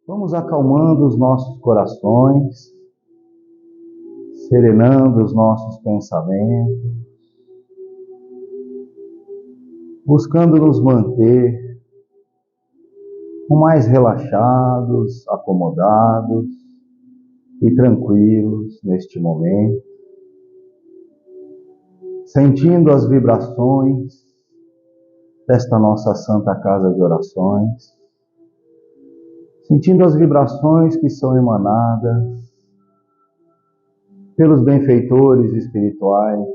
Vamos acalmando os nossos corações, serenando os nossos pensamentos, buscando nos manter o mais relaxados, acomodados e tranquilos neste momento, sentindo as vibrações desta nossa Santa Casa de Orações, sentindo as vibrações que são emanadas pelos benfeitores espirituais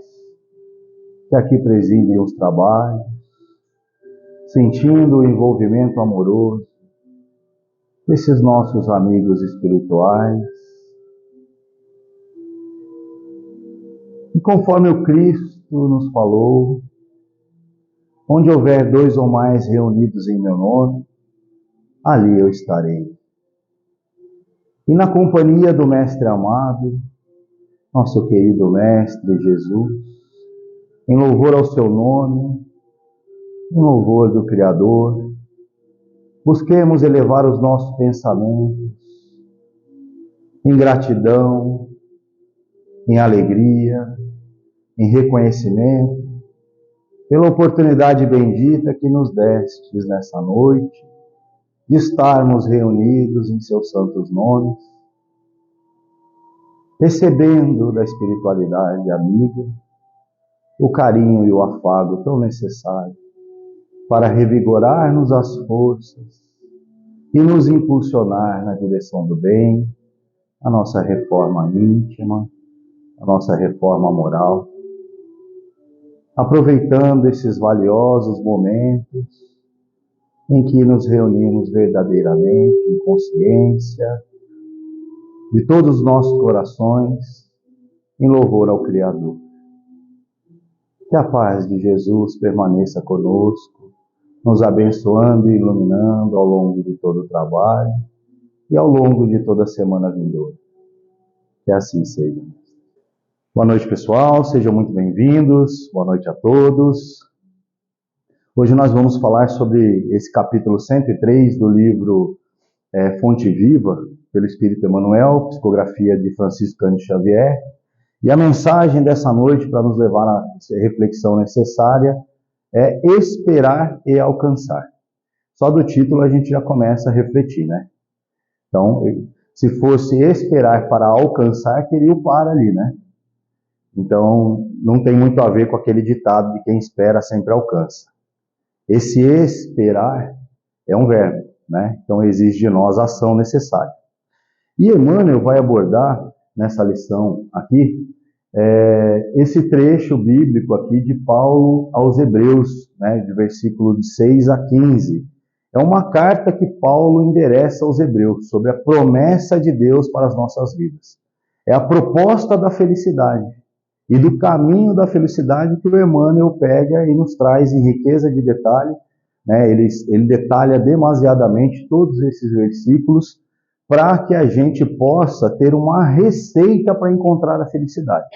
que aqui presidem os trabalhos, sentindo o envolvimento amoroso desses nossos amigos espirituais. E conforme o Cristo nos falou, onde houver 2 ou mais reunidos em meu nome, ali eu estarei. E na companhia do Mestre amado, nosso querido Mestre Jesus, em louvor ao seu nome, em louvor do Criador, busquemos elevar os nossos pensamentos em gratidão, em alegria, em reconhecimento, pela oportunidade bendita que nos destes nessa noite, de estarmos reunidos em seus santos nomes, recebendo da espiritualidade amiga o carinho e o afago tão necessário para revigorar-nos as forças e nos impulsionar na direção do bem, a nossa reforma íntima, a nossa reforma moral, aproveitando esses valiosos momentos em que nos reunimos verdadeiramente em consciência de todos os nossos corações, em louvor ao Criador. Que a paz de Jesus permaneça conosco, nos abençoando e iluminando ao longo de todo o trabalho e ao longo de toda a semana vindoura. Que assim seja. Boa noite, pessoal, sejam muito bem-vindos, boa noite a todos. Hoje nós vamos falar sobre esse capítulo 103 do livro Fonte Viva, pelo Espírito Emmanuel, psicografia de Francisco Cândido Xavier. E a mensagem dessa noite, para nos levar à reflexão necessária, é esperar e alcançar. Só do título a gente já começa a refletir, né? Então, se fosse esperar para alcançar, teria o para ali, né? Então, não tem muito a ver com aquele ditado de quem espera sempre alcança. Esse esperar é um verbo, né? Então, exige de nós a ação necessária. E Emmanuel vai abordar, nessa lição aqui, esse trecho bíblico aqui de Paulo aos Hebreus, né? De versículo de 6 a 15. É uma carta que Paulo endereça aos Hebreus, sobre a promessa de Deus para as nossas vidas. É a proposta da felicidade. E do caminho da felicidade que o Emmanuel pega e nos traz em riqueza de detalhe, né? Ele detalha demasiadamente todos esses versículos para que a gente possa ter uma receita para encontrar a felicidade,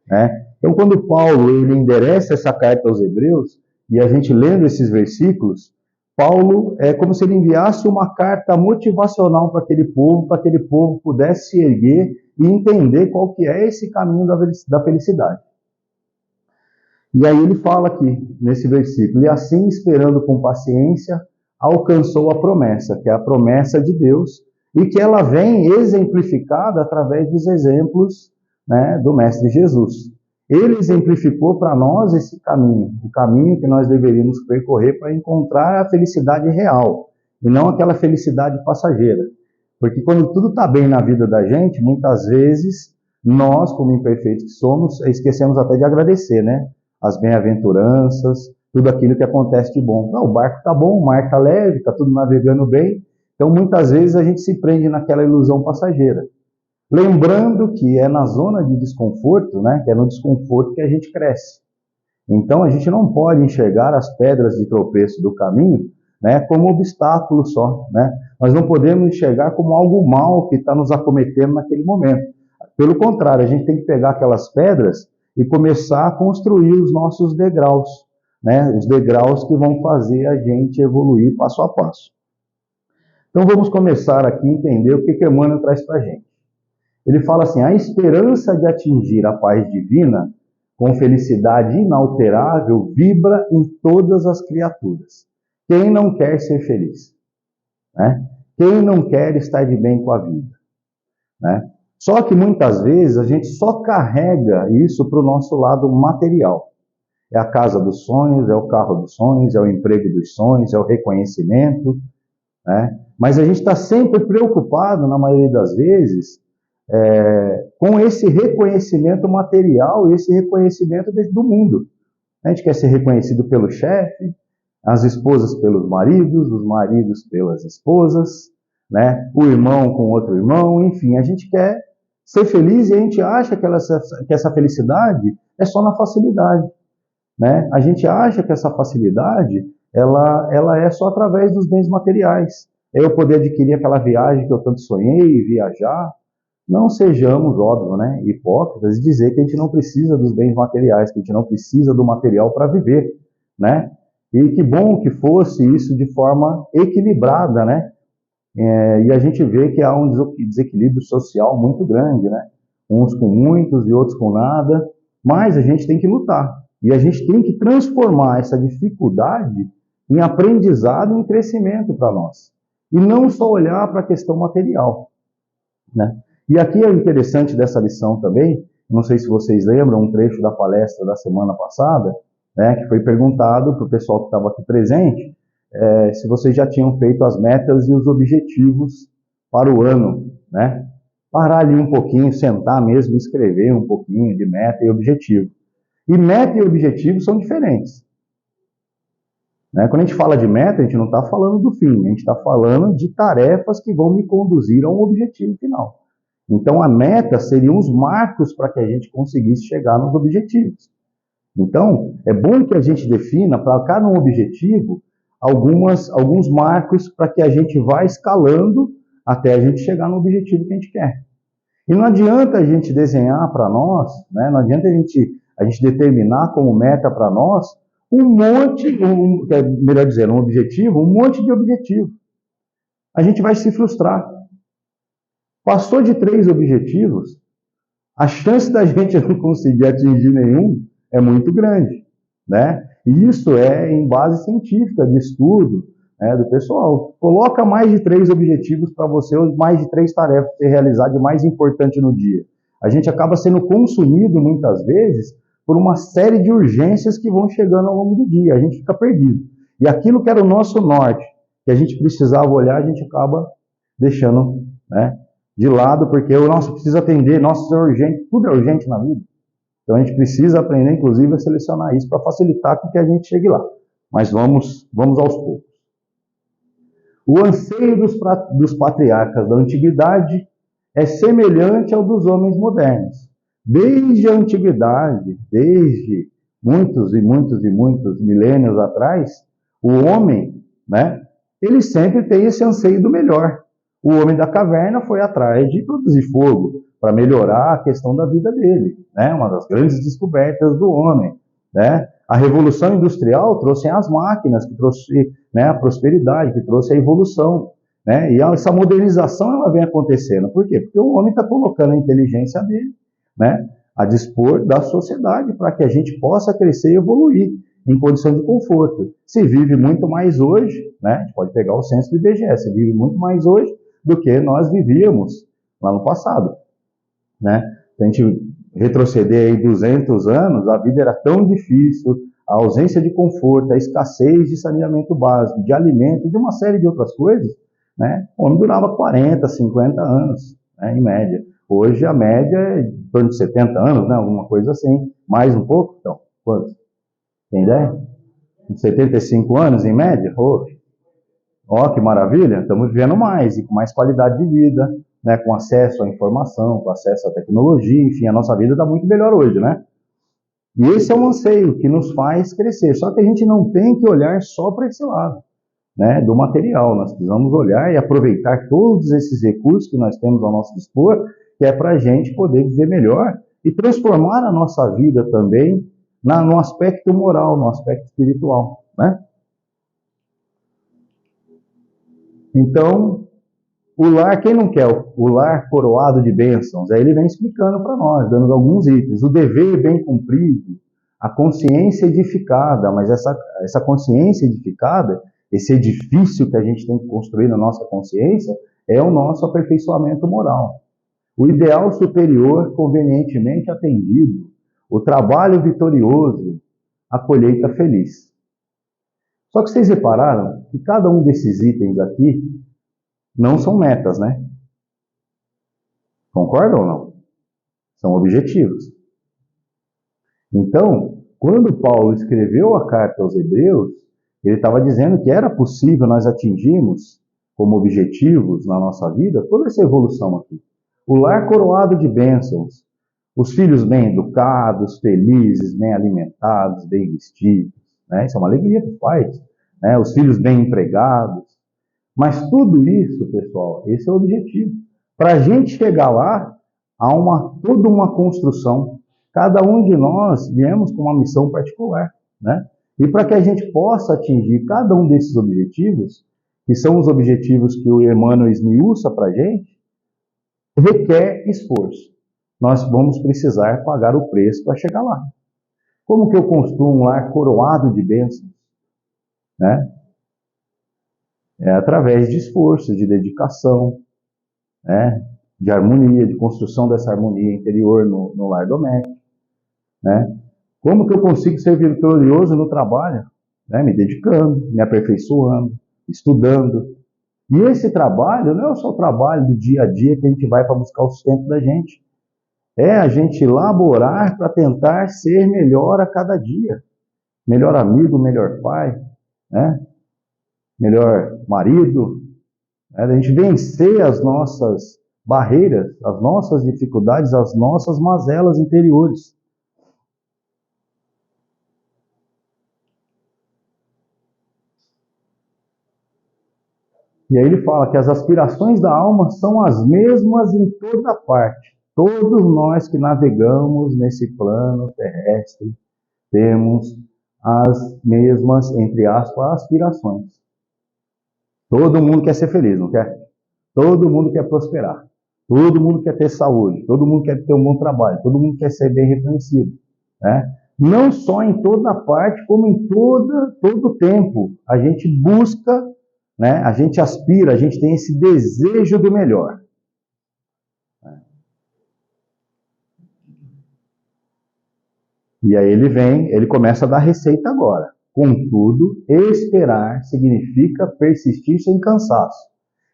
né? Então, quando Paulo ele endereça essa carta aos Hebreus, e a gente lendo esses versículos, Paulo é como se ele enviasse uma carta motivacional para aquele povo pudesse se erguer e entender qual que é esse caminho da felicidade. E aí ele fala aqui, nesse versículo, e assim, esperando com paciência, alcançou a promessa, que é a promessa de Deus, e que ela vem exemplificada através dos exemplos, né, do Mestre Jesus. Ele exemplificou para nós esse caminho, o caminho que nós deveríamos percorrer para encontrar a felicidade real, e não aquela felicidade passageira. Porque quando tudo está bem na vida da gente, muitas vezes, nós, como imperfeitos que somos, esquecemos até de agradecer, né? As bem-aventuranças, tudo aquilo que acontece de bom. Não, o barco está bom, o mar está leve, está tudo navegando bem. Então, muitas vezes, a gente se prende naquela ilusão passageira. Lembrando que é na zona de desconforto, né? Que é no desconforto que a gente cresce. Então, a gente não pode enxergar as pedras de tropeço do caminho, né, como obstáculo só, né? Nós não podemos enxergar como algo mal que está nos acometendo naquele momento. Pelo contrário, a gente tem que pegar aquelas pedras e começar a construir os nossos degraus, né? Os degraus que vão fazer a gente evoluir passo a passo. Então vamos começar aqui a entender o que Emmanuel traz para a gente. Ele fala assim: a esperança de atingir a paz divina com felicidade inalterável vibra em todas as criaturas. Quem não quer ser feliz? Né? Quem não quer estar de bem com a vida? Né? Só que muitas vezes a gente só carrega isso para o nosso lado material. É a casa dos sonhos, é o carro dos sonhos, é o emprego dos sonhos, é o reconhecimento. Né? Mas a gente está sempre preocupado, na maioria das vezes, com esse reconhecimento material e esse reconhecimento do mundo. A gente quer ser reconhecido pelo chefe, as esposas pelos maridos, os maridos pelas esposas, né? O irmão com outro irmão, enfim, a gente quer ser feliz e a gente acha que essa felicidade é só na facilidade. Né? A gente acha que essa facilidade ela é só através dos bens materiais. É eu poder adquirir aquela viagem que eu tanto sonhei, viajar. Não sejamos, óbvio, né, hipócritas e dizer que a gente não precisa dos bens materiais, que a gente não precisa do material para viver, né? E que bom que fosse isso de forma equilibrada, né? E a gente vê que há um desequilíbrio social muito grande, né? Uns com muitos e outros com nada, mas a gente tem que lutar. E a gente tem que transformar essa dificuldade em aprendizado e em crescimento para nós. E não só olhar para a questão material, né? E aqui é interessante dessa lição também, não sei se vocês lembram, um trecho da palestra da semana passada, né, que foi perguntado para o pessoal que estava aqui presente, se vocês já tinham feito as metas e os objetivos para o ano, né? Parar ali um pouquinho, sentar mesmo, escrever um pouquinho de meta e objetivo. E meta e objetivo são diferentes. Né? Quando a gente fala de meta, a gente não está falando do fim, a gente está falando de tarefas que vão me conduzir a um objetivo final. Então, a meta seriam os marcos para que a gente conseguisse chegar nos objetivos. Então, é bom que a gente defina para cada um objetivo alguns marcos para que a gente vá escalando até a gente chegar no objetivo que a gente quer. E não adianta a gente desenhar para nós, né? Não adianta a gente determinar como meta para nós um objetivo, um monte de objetivo. A gente vai se frustrar. Passou de 3 objetivos, a chance da gente não conseguir atingir nenhum é muito grande, né? E isso é em base científica, de estudo, né, do pessoal. Coloca mais de 3 objetivos para você, ou mais de 3 tarefas para você realizar de mais importante no dia. A gente acaba sendo consumido, muitas vezes, por uma série de urgências que vão chegando ao longo do dia. A gente fica perdido. E aquilo que era o nosso norte, que a gente precisava olhar, a gente acaba deixando, né, de lado, porque o nosso precisa atender, nosso é urgente, tudo é urgente na vida. Então a gente precisa aprender, inclusive, a selecionar isso para facilitar com que a gente chegue lá. Mas vamos aos poucos. O anseio dos patriarcas da antiguidade é semelhante ao dos homens modernos. Desde a antiguidade, desde muitos e muitos e muitos milênios atrás, o homem, né, ele sempre tem esse anseio do melhor. O homem da caverna foi atrás de produzir fogo para melhorar a questão da vida dele, né? Uma das grandes descobertas do homem, né? A Revolução Industrial trouxe as máquinas, que trouxe, né, a prosperidade, que trouxe a evolução, né? E essa modernização ela vem acontecendo. Por quê? Porque o homem está colocando a inteligência dele, né, a dispor da sociedade para que a gente possa crescer e evoluir em condição de conforto. Se vive muito mais hoje, né? A gente pode pegar o censo do IBGE, se vive muito mais hoje do que nós vivíamos lá no passado, né? Se a gente retroceder aí 200 anos, a vida era tão difícil, a ausência de conforto, a escassez de saneamento básico, de alimento e de uma série de outras coisas, né? O homem durava 40, 50 anos, né, em média. Hoje a média é em torno de 70 anos, né? Alguma coisa assim. Mais um pouco? Então, quantos? Tem ideia? 75 anos em média? Ó, que maravilha! Estamos vivendo mais e com mais qualidade de vida, né? Com acesso à informação, com acesso à tecnologia, enfim, a nossa vida está muito melhor hoje, né? E esse é um anseio que nos faz crescer. Só que a gente não tem que olhar só para esse lado, né, do material. Nós precisamos olhar e aproveitar todos esses recursos que nós temos ao nosso dispor, que é para a gente poder viver melhor e transformar a nossa vida também no aspecto moral, no aspecto espiritual, né? Então, o lar, quem não quer o lar coroado de bênçãos? Aí ele vem explicando para nós, dando alguns itens. O dever bem cumprido, a consciência edificada, mas essa consciência edificada, esse edifício que a gente tem que construir na nossa consciência, é o nosso aperfeiçoamento moral. O ideal superior convenientemente atendido, o trabalho vitorioso, a colheita feliz. Só que vocês repararam que cada um desses itens aqui não são metas, né? Concordam ou não? São objetivos. Então, quando Paulo escreveu a carta aos Hebreus, ele estava dizendo que era possível nós atingirmos como objetivos na nossa vida toda essa evolução aqui. O lar coroado de bênçãos, os filhos bem educados, felizes, bem alimentados, bem vestidos, né? Isso é uma alegria para os pais, né? Os filhos bem empregados. Mas tudo isso, pessoal, esse é o objetivo. Para a gente chegar lá, há toda uma construção. Cada um de nós viemos com uma missão particular, né? E para que a gente possa atingir cada um desses objetivos, que são os objetivos que o Emmanuel esmiuça para a gente, requer esforço. Nós vamos precisar pagar o preço para chegar lá. Como que eu construo um lar coroado de bênçãos? Né? É através de esforço, de dedicação, né? De harmonia, de construção dessa harmonia interior no lar doméstico. Né? Como que eu consigo ser vitorioso no trabalho? Né? Me dedicando, me aperfeiçoando, estudando. E esse trabalho não é só o trabalho do dia a dia que a gente vai para buscar o sustento da gente. É a gente laborar para tentar ser melhor a cada dia. Melhor amigo, melhor pai, né? Melhor marido. Né? A gente vencer as nossas barreiras, as nossas dificuldades, as nossas mazelas interiores. E aí ele fala que as aspirações da alma são as mesmas em toda parte. Todos nós que navegamos nesse plano terrestre temos as mesmas, entre aspas, aspirações. Todo mundo quer ser feliz, não quer? Todo mundo quer prosperar. Todo mundo quer ter saúde. Todo mundo quer ter um bom trabalho. Todo mundo quer ser bem reconhecido. Né? Não só em toda parte, como em todo tempo. A gente busca, né? A gente aspira, a gente tem esse desejo do melhor. E aí ele começa a dar receita agora. Contudo, esperar significa persistir sem cansaço.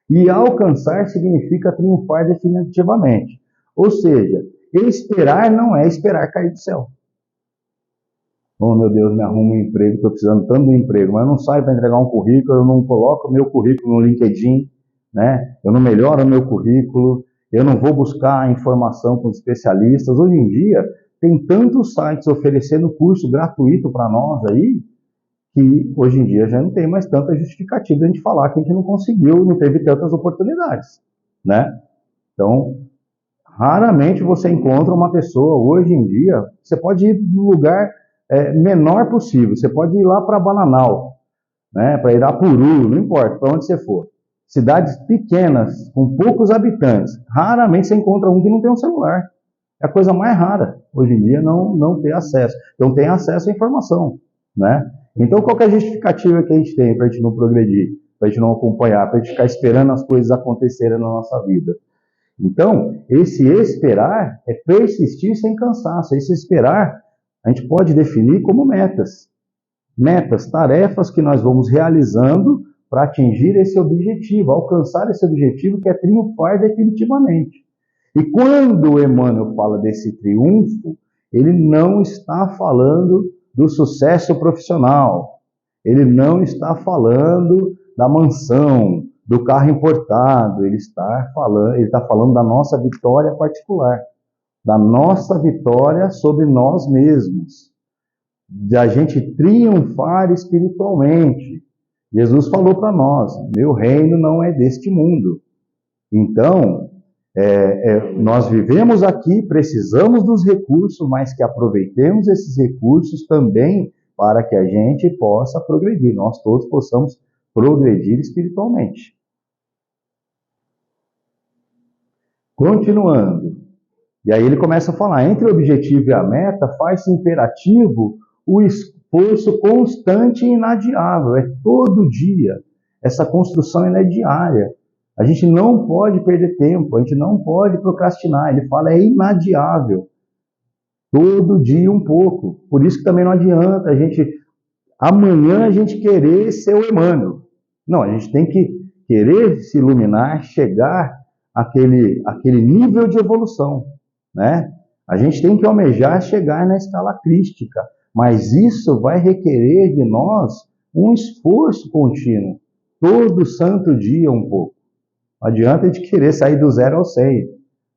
E alcançar significa triunfar definitivamente. Ou seja, esperar não é esperar cair do céu. Oh, meu Deus, me arruma um emprego, estou precisando tanto de um emprego, mas eu não saio para entregar um currículo, eu não coloco o meu currículo no LinkedIn, né? Eu não melhoro o meu currículo, eu não vou buscar informação com especialistas. Hoje em dia, tem tantos sites oferecendo curso gratuito para nós aí, que hoje em dia já não tem mais tanta justificativa de a gente falar que a gente não conseguiu, não teve tantas oportunidades, né? Então, raramente você encontra uma pessoa, hoje em dia, você pode ir no lugar menor possível, você pode ir lá para Bananal, né? Para Irapuru, não importa, para onde você for. Cidades pequenas, com poucos habitantes, raramente você encontra um que não tem um celular. É a coisa mais rara, hoje em dia, não ter acesso. Então, tem acesso à informação, né? Então, qual que é a justificativa que a gente tem para a gente não progredir, para a gente não acompanhar, para a gente ficar esperando as coisas acontecerem na nossa vida? Então, esse esperar é persistir sem cansaço. Esse esperar, a gente pode definir como metas. Metas, tarefas que nós vamos realizando para atingir esse objetivo, alcançar esse objetivo que é triunfar definitivamente. E quando o Emmanuel fala desse triunfo, ele não está falando do sucesso profissional. Ele não está falando da mansão, do carro importado. Ele está falando da nossa vitória particular, da nossa vitória sobre nós mesmos, da gente triunfar espiritualmente. Jesus falou para nós: meu reino não é deste mundo. Então, nós vivemos aqui, precisamos dos recursos, mas que aproveitemos esses recursos também para que a gente possa progredir, nós todos possamos progredir espiritualmente. Continuando. E aí ele começa a falar, entre o objetivo e a meta, faz-se imperativo o esforço constante e inadiável. É todo dia. Essa construção ela é diária. A gente não pode perder tempo, a gente não pode procrastinar. Ele fala, é inadiável. Todo dia um pouco. Por isso que também não adianta amanhã a gente querer ser o Emmanuel. Não, a gente tem que querer se iluminar, chegar àquele nível de evolução, né? A gente tem que almejar chegar na escala crística, mas isso vai requerer de nós um esforço contínuo, todo santo dia um pouco. Não adianta a gente querer sair do 0 ao 100,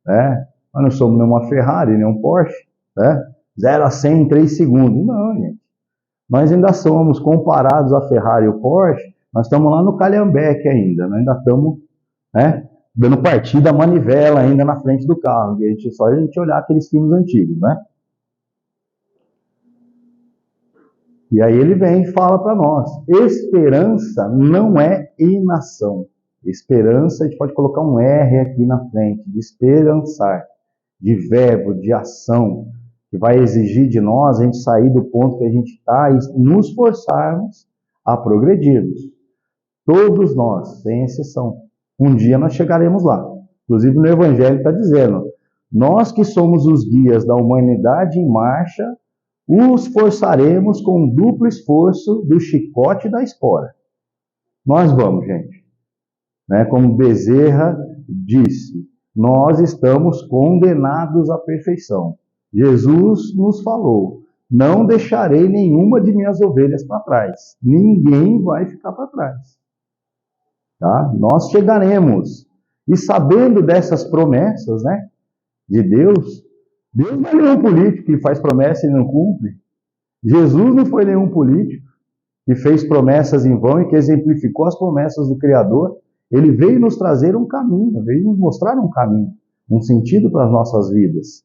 né? Nós não somos nem uma Ferrari, nem um Porsche, né? 0 a 100 em 3 segundos. Não, gente. Nós ainda somos, comparados a Ferrari e o Porsche, nós estamos lá no Calhambeque ainda, nós ainda estamos, né, dando partida à manivela ainda na frente do carro, só a gente olhar aqueles filmes antigos, né? E aí ele vem e fala para nós, esperança não é inação. Esperança, a gente pode colocar um R aqui na frente, de esperançar, de verbo, de ação, que vai exigir de nós a gente sair do ponto que a gente está e nos forçarmos a progredirmos. Todos nós, sem exceção. Um dia nós chegaremos lá. Inclusive no Evangelho está dizendo, nós que somos os guias da humanidade em marcha, os forçaremos com um duplo esforço do chicote e da espora. Nós vamos, gente. Né? Como Bezerra disse, nós estamos condenados à perfeição. Jesus nos falou, não deixarei nenhuma de minhas ovelhas para trás. Ninguém vai ficar para trás. Tá? Nós chegaremos. E sabendo dessas promessas, né, de Deus, Deus não é nenhum político que faz promessa e não cumpre. Jesus não foi nenhum político que fez promessas em vão e que exemplificou as promessas do Criador. Ele veio nos trazer um caminho, veio nos mostrar um caminho, um sentido para as nossas vidas.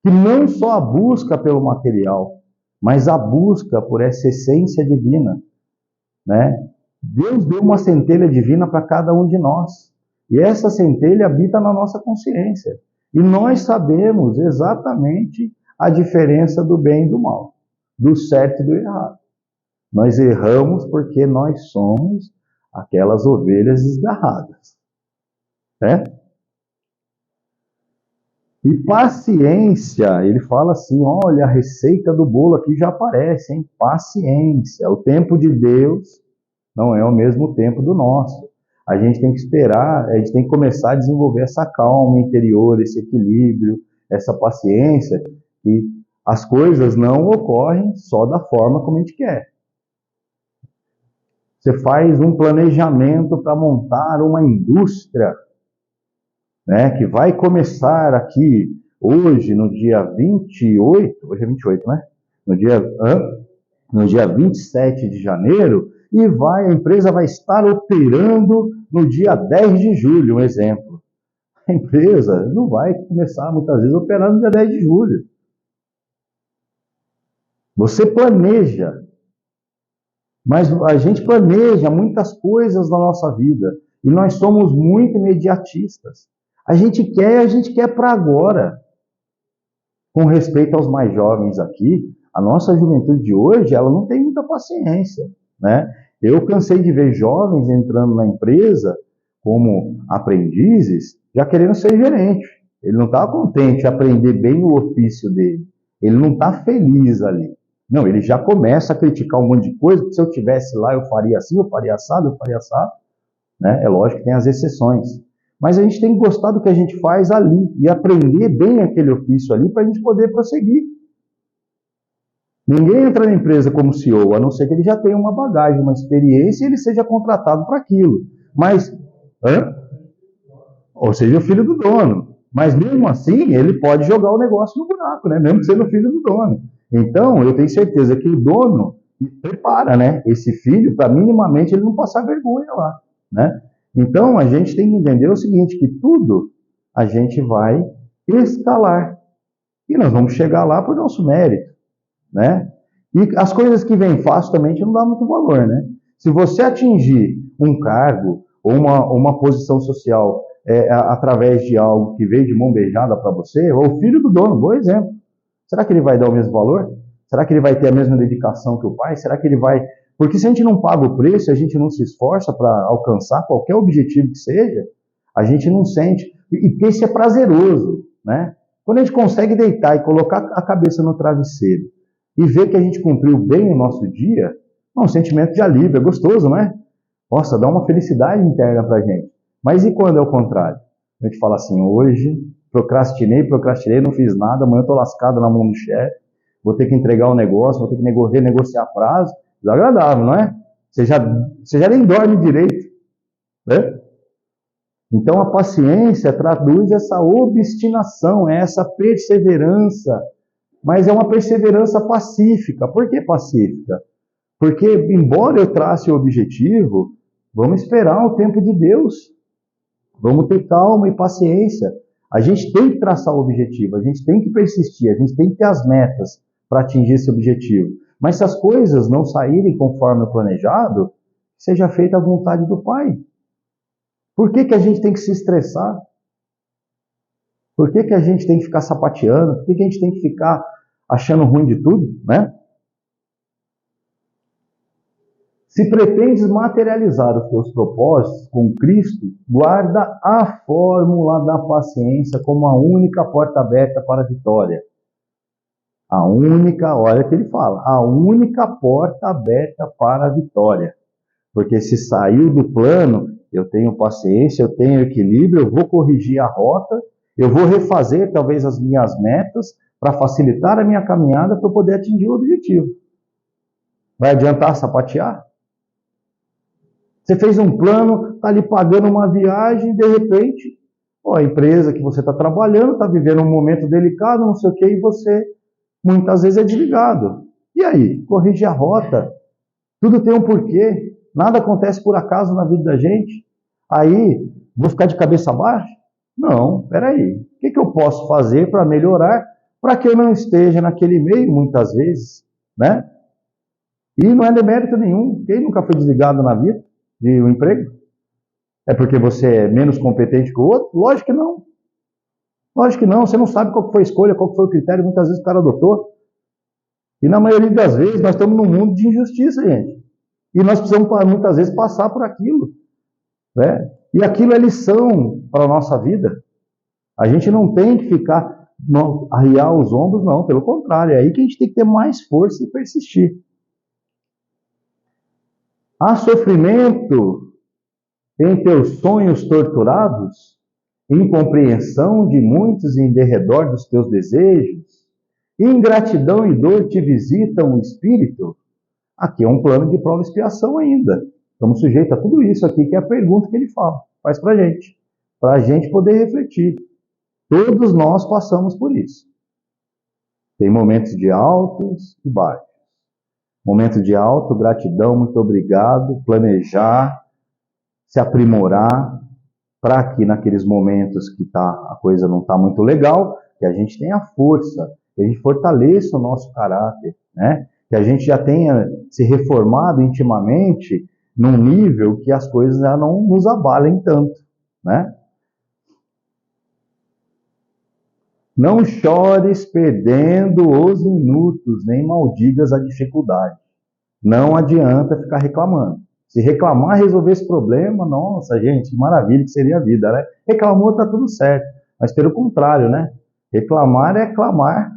Que não só a busca pelo material, mas a busca por essa essência divina, né? Deus deu uma centelha divina para cada um de nós. E essa centelha habita na nossa consciência. E nós sabemos exatamente a diferença do bem e do mal, do certo e do errado. Nós erramos porque nós somos aquelas ovelhas desgarradas. Né? E paciência, ele fala assim, olha, a receita do bolo aqui já aparece, hein? Paciência. O tempo de Deus não é o mesmo tempo do nosso. A gente tem que esperar, a gente tem que começar a desenvolver essa calma interior, esse equilíbrio, essa paciência, e as coisas não ocorrem só da forma como a gente quer. Você faz um planejamento para montar uma indústria, né, que vai começar aqui hoje, no dia 28, hoje é 28, né? No dia 27 de janeiro, e a empresa vai estar operando no dia 10 de julho, um exemplo. A empresa não vai começar, muitas vezes, a operar no dia 10 de julho. Você planeja, mas a gente planeja muitas coisas na nossa vida, e nós somos muito imediatistas. A gente quer para agora. Com respeito aos mais jovens aqui, a nossa juventude de hoje, ela não tem muita paciência, né? Eu cansei de ver jovens entrando na empresa como aprendizes, já querendo ser gerente. Ele não está contente de aprender bem o ofício dele. Ele não está feliz ali. Não, ele já começa a criticar um monte de coisa, que se eu tivesse lá eu faria assim, eu faria assado, né? É lógico que tem as exceções. Mas a gente tem que gostar do que a gente faz ali e aprender bem aquele ofício ali para a gente poder prosseguir. Ninguém entra na empresa como CEO, a não ser que ele já tenha uma bagagem, uma experiência e ele seja contratado para aquilo. Mas, ou seja, o filho do dono. Mas mesmo assim, ele pode jogar o negócio no buraco, né? Mesmo sendo filho do dono. Então, eu tenho certeza que o dono prepara, né, esse filho para minimamente ele não passar vergonha lá, né? Então, a gente tem que entender o seguinte, que tudo a gente vai escalar. E nós vamos chegar lá por nosso mérito, né? E as coisas que vêm fácil também a gente não dá muito valor, né? Se você atingir um cargo ou uma posição social através de algo que veio de mão beijada para você, ou o filho do dono, bom exemplo. Será que ele vai dar o mesmo valor? Será que ele vai ter a mesma dedicação que o pai? Será que ele vai... Porque se a gente não paga o preço, a gente não se esforça para alcançar qualquer objetivo que seja, a gente não sente. E porque isso é prazeroso, né? Quando a gente consegue deitar e colocar a cabeça no travesseiro e ver que a gente cumpriu bem o nosso dia, é um sentimento de alívio, é gostoso, não é? Nossa, dá uma felicidade interna pra gente. Mas e quando é o contrário? A gente fala assim, hoje procrastinei, não fiz nada, amanhã eu tô lascado na mão do chefe, vou ter que entregar o negócio, vou ter que renegociar prazo. Desagradável, não é? Você já nem dorme direito, né? Então a paciência traduz essa obstinação, essa perseverança, mas é uma perseverança pacífica. Por que pacífica? Porque, embora eu trace o objetivo, vamos esperar o tempo de Deus. Vamos ter calma e paciência. A gente tem que traçar o objetivo, a gente tem que persistir, a gente tem que ter as metas para atingir esse objetivo. Mas se as coisas não saírem conforme o planejado, seja feita a vontade do Pai. Por que a gente tem que se estressar? Por que a gente tem que ficar sapateando? Por que a gente tem que ficar achando ruim de tudo, né? Se pretendes materializar os teus propósitos com Cristo, guarda a fórmula da paciência como a única porta aberta para a vitória. A única, olha o que ele fala, a única porta aberta para a vitória. Porque se saiu do plano, eu tenho paciência, eu tenho equilíbrio, eu vou corrigir a rota, eu vou refazer talvez as minhas metas para facilitar a minha caminhada para eu poder atingir o objetivo. Vai adiantar sapatear? Você fez um plano, está ali pagando uma viagem, de repente, a empresa que você está trabalhando está vivendo um momento delicado, não sei o que, e você muitas vezes é desligado. E aí? Corrige a rota. Tudo tem um porquê. Nada acontece por acaso na vida da gente. Aí, vou ficar de cabeça baixa? Não, peraí. O que eu posso fazer para melhorar, para que eu não esteja naquele meio, muitas vezes, né? E não é demérito nenhum. Quem nunca foi desligado na vida de um emprego? É porque você é menos competente que o outro? Lógico que não. Lógico que não. Você não sabe qual foi a escolha, qual foi o critério, muitas vezes o cara adotou. E na maioria das vezes nós estamos num mundo de injustiça, gente. E nós precisamos muitas vezes passar por aquilo, né? E aquilo é lição para a nossa vida. A gente não tem que ficar, arriar os ombros, não. Pelo contrário, é aí que a gente tem que ter mais força e persistir. Há sofrimento em teus sonhos torturados, incompreensão de muitos em derredor dos teus desejos, ingratidão e dor te visitam o espírito. Aqui é um plano de prova e expiação ainda. Estamos sujeitos a tudo isso aqui, que é a pergunta que ele faz para a gente poder refletir. Todos nós passamos por isso. Tem momentos de altos e baixos. Momento de alto, gratidão, muito obrigado, planejar, se aprimorar, para que naqueles momentos que a coisa não está muito legal, que a gente tenha força, que a gente fortaleça o nosso caráter, né? Que a gente já tenha se reformado intimamente num nível que as coisas já não nos abalem tanto, né? Não chores perdendo os minutos, nem maldigas a dificuldade. Não adianta ficar reclamando. Se reclamar, resolver esse problema, nossa, gente, que maravilha que seria a vida, né? Reclamou, está tudo certo. Mas pelo contrário, né? Reclamar é clamar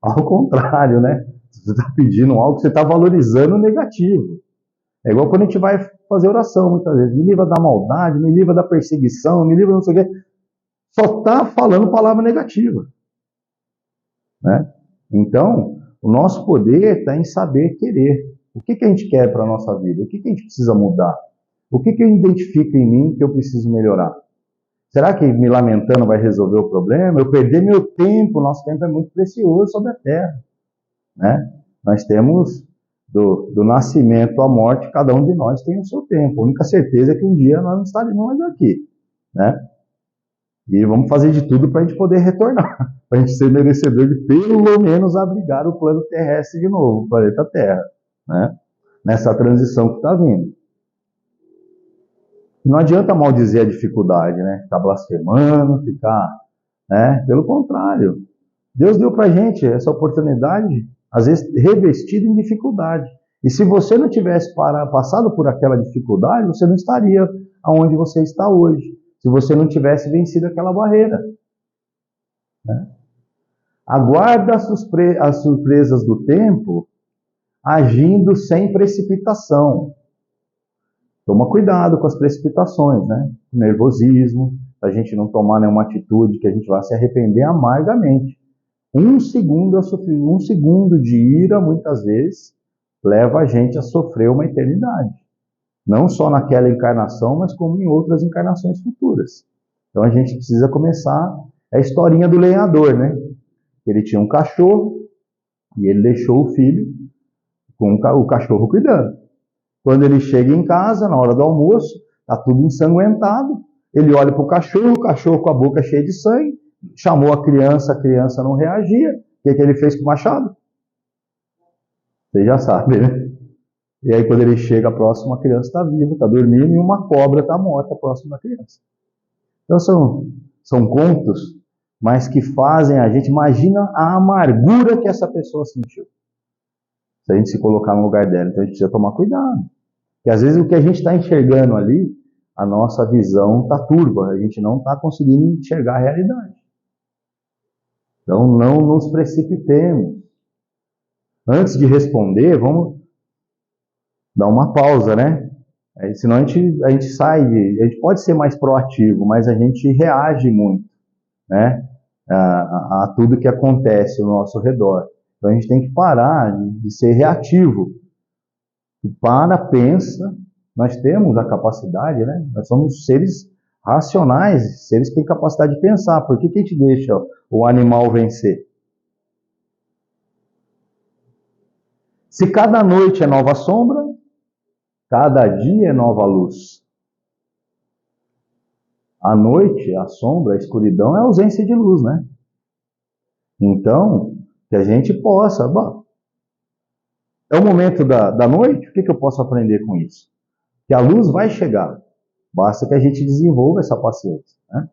ao contrário, né? Você está pedindo algo que você está valorizando o negativo. É igual quando a gente vai fazer oração, muitas vezes. Me livra da maldade, me livra da perseguição, me livra não sei o quê. Só está falando palavra negativa, né? Então, o nosso poder está em saber querer. O que a gente quer para a nossa vida? O que a gente precisa mudar? O que eu identifico em mim que eu preciso melhorar? Será que me lamentando vai resolver o problema? Eu perder meu tempo, nosso tempo é muito precioso sobre a terra, né? Nós temos do nascimento à morte, cada um de nós tem o seu tempo. A única certeza é que um dia nós não estaremos mais aqui, né? E vamos fazer de tudo para a gente poder retornar, para a gente ser merecedor de pelo menos abrigar o plano terrestre de novo, o planeta Terra, né? Nessa transição que está vindo. Não adianta maldizer a dificuldade, né? Ficar blasfemando, ficar, né? Pelo contrário, Deus deu para a gente essa oportunidade, às vezes revestida em dificuldade. E se você não tivesse passado por aquela dificuldade, você não estaria onde você está hoje. Se você não tivesse vencido aquela barreira, né? Aguarda as surpresas do tempo, agindo sem precipitação. Toma cuidado com as precipitações, né? O nervosismo, a gente não tomar nenhuma atitude que a gente vai se arrepender amargamente. Um segundo de ira, muitas vezes, leva a gente a sofrer uma eternidade. Não só naquela encarnação, mas como em outras encarnações futuras. Então a gente precisa começar a historinha do lenhador, né? Ele tinha um cachorro e ele deixou o filho com o cachorro cuidando. Quando ele chega em casa, na hora do almoço, está tudo ensanguentado, ele olha para o cachorro com a boca cheia de sangue, chamou a criança não reagia. O que ele fez com o machado? Você já sabe, né? E aí quando ele chega próximo, a criança está viva, está dormindo, e uma cobra está morta próximo da criança. Então são contos, mas que fazem a gente, imagina a amargura que essa pessoa sentiu. Se a gente se colocar no lugar dela, então a gente precisa tomar cuidado. Porque às vezes o que a gente está enxergando ali, a nossa visão está turva, a gente não está conseguindo enxergar a realidade. Então não nos precipitemos. Antes de responder, vamos dar uma pausa, né? Senão a gente sai a gente pode ser mais proativo, mas a gente reage muito, né? A tudo que acontece ao nosso redor. Então a gente tem que parar de ser reativo. Pensa, nós temos a capacidade, né? Nós somos seres racionais, seres que têm capacidade de pensar. Por que a gente deixa o animal vencer? Se cada noite é nova sombra, cada dia é nova luz. A noite, a sombra, a escuridão é a ausência de luz, né? Então, que a gente possa... Bom, é o momento da noite, o que eu posso aprender com isso? Que a luz vai chegar, basta que a gente desenvolva essa paciência, né?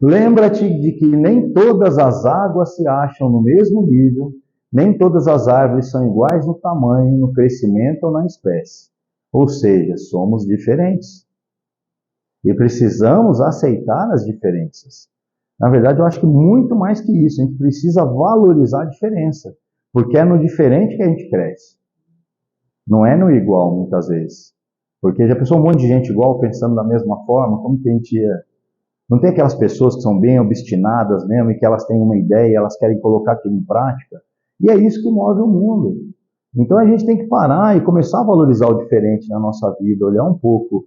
Lembra-te de que nem todas as águas se acham no mesmo nível, nem todas as árvores são iguais no tamanho, no crescimento ou na espécie. Ou seja, somos diferentes. E precisamos aceitar as diferenças. Na verdade, eu acho que muito mais que isso, a gente precisa valorizar a diferença. Porque é no diferente que a gente cresce. Não é no igual, muitas vezes. Porque já pensou um monte de gente igual, pensando da mesma forma, como que a gente ia... Não tem aquelas pessoas que são bem obstinadas mesmo, e que elas têm uma ideia e elas querem colocar aquilo em prática? E é isso que move o mundo. Então a gente tem que parar e começar a valorizar o diferente na nossa vida, olhar um pouco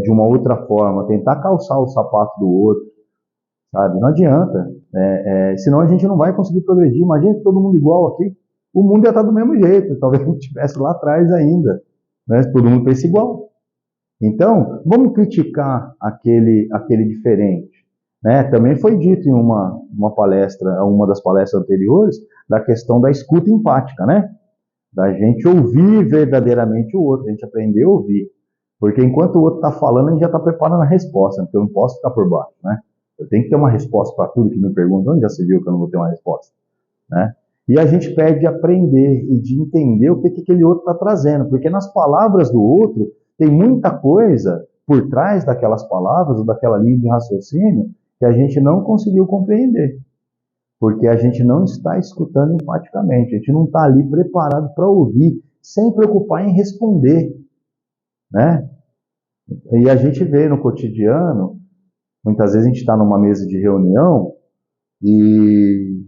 de uma outra forma, tentar calçar o sapato do outro, sabe? Não adianta, senão a gente não vai conseguir progredir. Imagina todo mundo igual aqui, o mundo ia estar do mesmo jeito, talvez a gente estivesse lá atrás ainda, né? Todo mundo pensa igual. Então, vamos criticar aquele diferente, né? Também foi dito em uma palestra, uma das palestras anteriores, da questão da escuta empática, né? Da gente ouvir verdadeiramente o outro, a gente aprender a ouvir. Porque enquanto o outro está falando, a gente já está preparando a resposta, porque eu não posso ficar por baixo, né? Eu tenho que ter uma resposta para tudo que me perguntam. Onde já se viu que eu não vou ter uma resposta, né? E a gente perde de aprender e de entender o que aquele outro está trazendo, porque nas palavras do outro tem muita coisa por trás daquelas palavras ou daquela linha de raciocínio que a gente não conseguiu compreender, porque a gente não está escutando empaticamente, a gente não está ali preparado para ouvir, sem preocupar em responder, né? E a gente vê no cotidiano, muitas vezes a gente está numa mesa de reunião e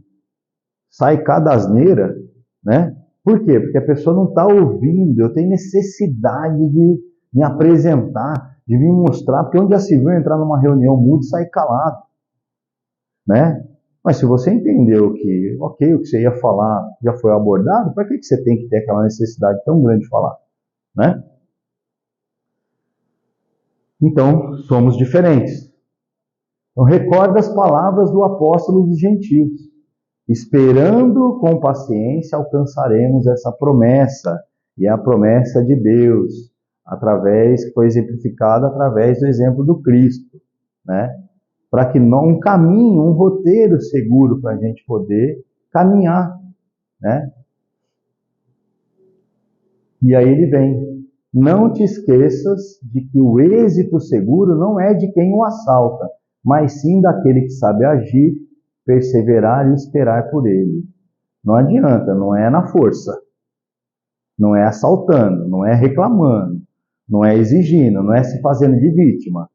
sai cada asneira, né? Por quê? Porque a pessoa não está ouvindo. Eu tenho necessidade de me apresentar, de me mostrar, porque onde já se viu entrar numa reunião mudo e sair calado, né? Mas se você entendeu que, ok, o que você ia falar já foi abordado, para que você tem que ter aquela necessidade tão grande de falar, né? Então, somos diferentes. Então, recorda as palavras do apóstolo dos gentios. Esperando com paciência, alcançaremos essa promessa. E é a promessa de Deus. que foi exemplificado através do exemplo do Cristo, né? Para que não um caminho, um roteiro seguro para a gente poder caminhar, né? E aí ele vem: não te esqueças de que o êxito seguro não é de quem o assalta, mas sim daquele que sabe agir, perseverar e esperar por ele. Não adianta, não é na força, não é assaltando, não é reclamando, não é exigindo, não é se fazendo de vítima,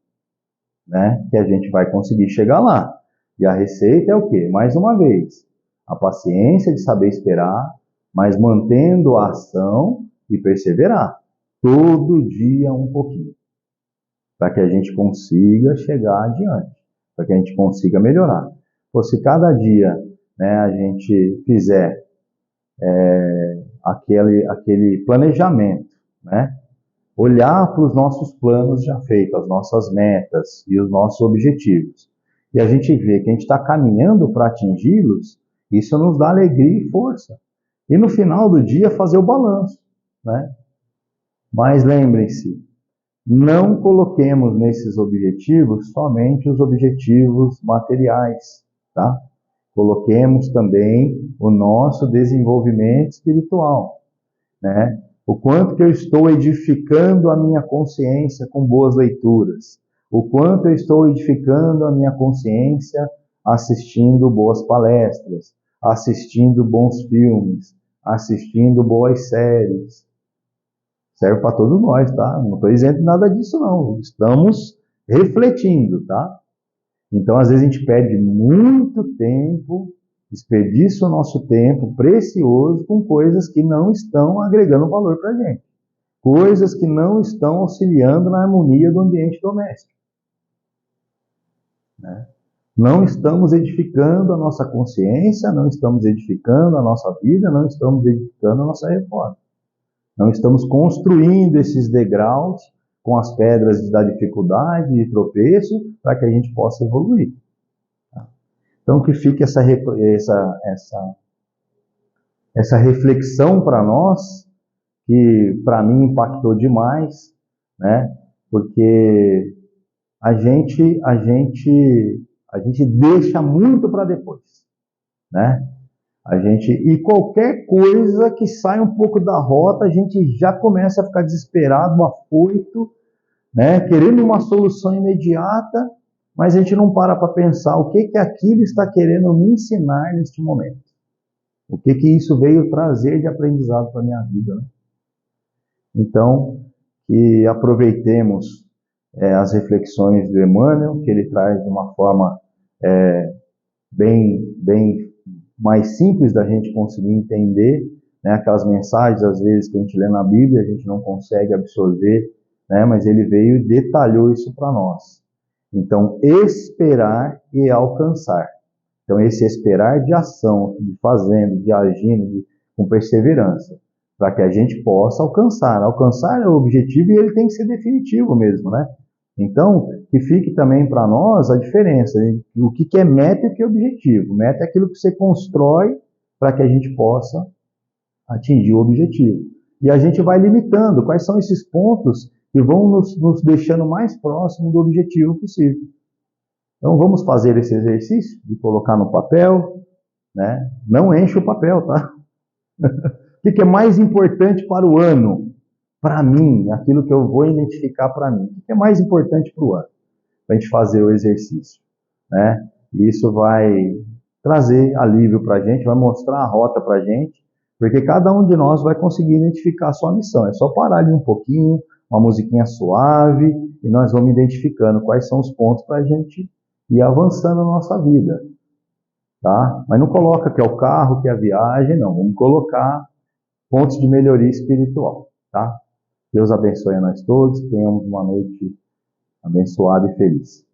né? Que a gente vai conseguir chegar lá. E a receita é o quê? Mais uma vez, a paciência de saber esperar, mas mantendo a ação e perseverar. Todo dia um pouquinho. Para que a gente consiga chegar adiante. Para que a gente consiga melhorar. Pô, se cada dia, né, a gente fizer aquele planejamento, né? Olhar para os nossos planos já feitos, as nossas metas e os nossos objetivos. E a gente vê que a gente está caminhando para atingi-los, isso nos dá alegria e força. E no final do dia fazer o balanço, né? Mas lembrem-se, não coloquemos nesses objetivos somente os objetivos materiais, tá? Coloquemos também o nosso desenvolvimento espiritual, né? O quanto que eu estou edificando a minha consciência com boas leituras. O quanto eu estou edificando a minha consciência assistindo boas palestras, assistindo bons filmes, assistindo boas séries. Serve para todos nós, tá? Não estou dizendo nada disso, não. Estamos refletindo, tá? Então, às vezes, a gente perde muito tempo, desperdiça o nosso tempo precioso com coisas que não estão agregando valor para a gente. Coisas que não estão auxiliando na harmonia do ambiente doméstico, né? Não estamos edificando a nossa consciência, não estamos edificando a nossa vida, não estamos edificando a nossa reforma. Não estamos construindo esses degraus com as pedras da dificuldade e tropeço para que a gente possa evoluir. Então, que fique essa reflexão para nós, que para mim impactou demais, né? Porque a gente deixa muito para depois, né? E qualquer coisa que sai um pouco da rota, a gente já começa a ficar desesperado, afoito, né? Querendo uma solução imediata, mas a gente não para pensar o que aquilo está querendo me ensinar neste momento. O que isso veio trazer de aprendizado para a minha vida, né? Então, que aproveitemos as reflexões do Emmanuel, que ele traz de uma forma bem mais simples da gente conseguir entender, né? Aquelas mensagens, às vezes, que a gente lê na Bíblia, a gente não consegue absorver, né? Mas ele veio e detalhou isso para nós. Então, esperar e alcançar. Então, esse esperar de ação, de fazendo, de agindo, com perseverança, para que a gente possa alcançar. Alcançar é o objetivo e ele tem que ser definitivo mesmo, né? Então, que fique também para nós a diferença entre o que é meta e o que é objetivo. Meta é aquilo que você constrói para que a gente possa atingir o objetivo. E a gente vai limitando quais são esses pontos que vão nos deixando mais próximo do objetivo possível. Então, vamos fazer esse exercício de colocar no papel, né? Não enche o papel, tá? O que é mais importante para o ano? Para mim, aquilo que eu vou identificar para mim. O que é mais importante para o ano? Para a gente fazer o exercício, né? E isso vai trazer alívio para a gente, vai mostrar a rota para a gente, porque cada um de nós vai conseguir identificar a sua missão. É só parar ali um pouquinho, uma musiquinha suave, e nós vamos identificando quais são os pontos para a gente ir avançando na nossa vida, tá? Mas não coloca que é o carro, que é a viagem, não. Vamos colocar pontos de melhoria espiritual, tá? Deus abençoe a nós todos, tenhamos uma noite abençoada e feliz.